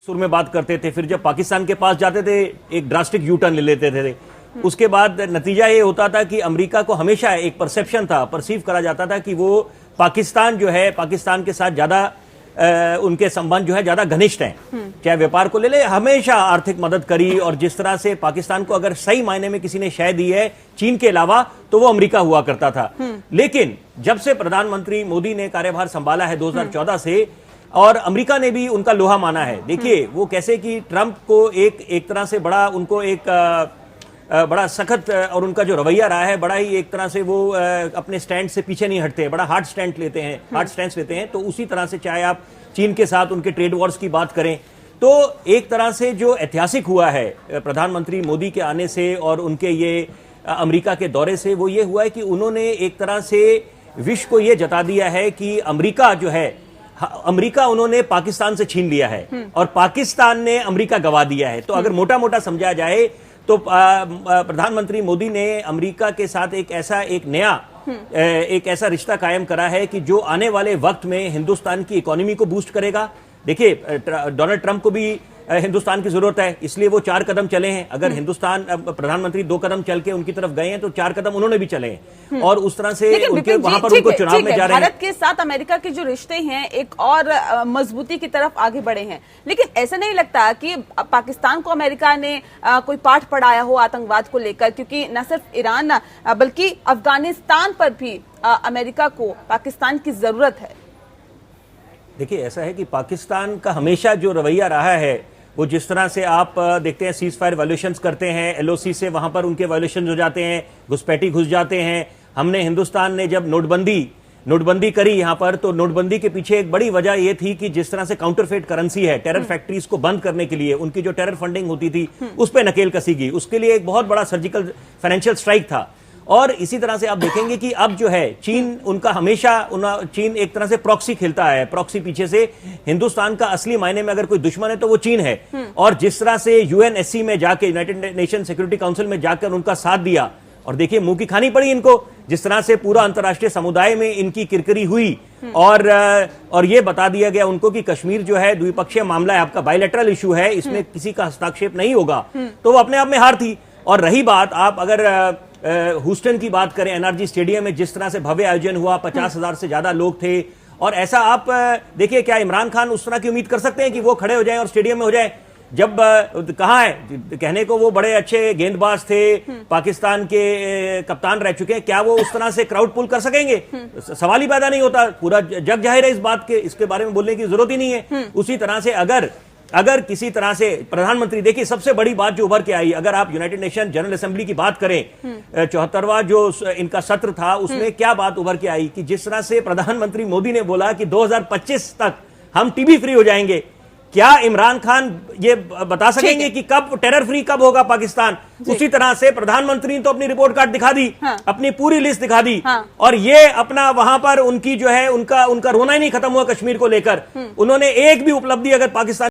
सुर में बात करते थे, फिर जब पाकिस्तान के पास जाते थे एक ड्रास्टिक यू टर्न ले लेते थे। उसके बाद नतीजा ये होता था कि अमेरिका को हमेशा एक परसेप्शन था, परसीव करा जाता था कि वो पाकिस्तान जो है, पाकिस्तान के साथ ज्यादा उनके संबंध जो है ज्यादा घनिष्ठ हैं। चाहे व्यापार को ले ले, हमेशा आर्थिक मदद करी, और जिस तरह से पाकिस्तान को अगर सही मायने में किसी ने शय दी है चीन के अलावा तो वो अमेरिका हुआ करता था। लेकिन जब से प्रधानमंत्री मोदी ने कार्यभार संभाला है 2014 से, और अमेरिका ने भी उनका लोहा माना है। देखिए वो कैसे कि ट्रंप को एक तरह से बड़ा, उनको एक बड़ा सख्त, और उनका जो रवैया रहा है बड़ा ही एक तरह से वो अपने स्टैंड से पीछे नहीं हटते, बड़ा हार्ड स्टैंड लेते हैं, हार्ड स्टैंड लेते हैं। तो उसी तरह से चाहे आप चीन के साथ उनके ट्रेड वॉर्स की बात करें, तो एक तरह से जो ऐतिहासिक हुआ है प्रधानमंत्री मोदी के आने से और उनके ये अमेरिका के दौरे से, वो ये हुआ है कि उन्होंने एक तरह से विश्व को ये जता दिया है कि अमेरिका जो है, अमेरिका उन्होंने पाकिस्तान से छीन लिया है और पाकिस्तान ने अमेरिका गवा दिया है। तो अगर मोटा मोटा समझा जाए तो प्रधानमंत्री मोदी ने अमेरिका के साथ एक ऐसा रिश्ता कायम करा है कि जो आने वाले वक्त में हिंदुस्तान की इकोनॉमी को बूस्ट करेगा। देखिए डोनाल्ड ट्रंप को भी हिंदुस्तान की जरूरत है, इसलिए वो 4 कदम चले हैं। अगर हिंदुस्तान प्रधानमंत्री 2 कदम चल के उनकी तरफ गए हैं तो 4 कदम उन्होंने भी चले हैं, और उस तरह से उनके वहां पर उनको चुनाव में जा रहे हैं। भारत के साथ अमेरिका के जो रिश्ते हैं एक और मजबूती की तरफ आगे बढ़े हैं, लेकिन ऐसा नहीं लगता कि पाकिस्तान को अमेरिका ने कोई पाठ पढ़ाया हो आतंकवाद को लेकर, क्योंकि न सिर्फ ईरान बल्कि अफगानिस्तान पर भी अमेरिका को पाकिस्तान की जरूरत है। देखिए ऐसा है कि पाकिस्तान का हमेशा जो रवैया रहा है, वो जिस तरह से आप देखते हैं सीज फायर वायलेशंस करते हैं, एलओसी से वहां पर उनके वायलेशन हो जाते हैं, घुसपैठी घुस जाते हैं। हमने हिंदुस्तान ने जब नोटबंदी करी यहाँ पर, तो नोटबंदी के पीछे एक बड़ी वजह ये थी कि जिस तरह से काउंटरफेट करेंसी है, टेरर फैक्ट्रीज को बंद करने के लिए उनकी जो टेरर फंडिंग होती थी उस पर नकेल कसी गई, उसके लिए एक बहुत बड़ा सर्जिकल फाइनेंशियल स्ट्राइक था। और इसी तरह से आप देखेंगे कि अब जो है चीन, उनका हमेशा चीन एक तरह से प्रॉक्सी खेलता है, प्रॉक्सी पीछे से। हिंदुस्तान का असली मायने में अगर कोई दुश्मन है तो वो चीन है। और जिस तरह से यूएनएससी में जाके, यूनाइटेड नेशन सिक्योरिटी काउंसिल में जाकर उनका साथ दिया, और देखिए मुंह की खानी पड़ी इनको, जिस तरह से पूरा अंतर्राष्ट्रीय समुदाय में इनकी किरकिरी हुई, और ये बता दिया गया उनको कि कश्मीर जो है द्विपक्षीय मामला है, आपका बायलैटरल इशू है, इसमें किसी का हस्तक्षेप नहीं होगा, तो वो अपने आप में हार थी। और रही बात, आप अगर ह्यूस्टन की बात करें, एनआरजी स्टेडियम में जिस तरह से भव्य आयोजन हुआ, 50,000 से ज्यादा लोग थे, और ऐसा आप देखिए क्या इमरान खान उस तरह की उम्मीद कर सकते हैं कि वो खड़े हो जाएं और स्टेडियम में हो जाए? जब कहाँ है, कहने को वो बड़े अच्छे गेंदबाज थे, पाकिस्तान के कप्तान रह चुके हैं, क्या वो उस तरह से क्राउड पुल कर सकेंगे? सवाल ही पैदा नहीं होता। पूरा जग जाहिर है इस बात के, इसके बारे में बोलने की जरूरत ही नहीं है। उसी तरह से अगर किसी तरह से प्रधानमंत्री, देखिए सबसे बड़ी बात जो उभर के आई, अगर आप यूनाइटेड नेशन जनरल असेंबली की बात करें, 74वां जो इनका सत्र था, उसमें क्या बात उभर के आई कि जिस तरह से प्रधानमंत्री मोदी ने बोला कि 2025 तक हम टीबी फ्री हो जाएंगे। क्या इमरान खान ये बता सकेंगे कि कब टेरर फ्री कब होगा पाकिस्तान? उसी तरह से प्रधानमंत्री ने तो अपनी रिपोर्ट कार्ड दिखा दी, अपनी पूरी लिस्ट दिखा दी, और ये अपना वहां पर उनकी जो है उनका रोना ही नहीं खत्म हुआ कश्मीर को लेकर। उन्होंने एक भी उपलब्धि अगर पाकिस्तान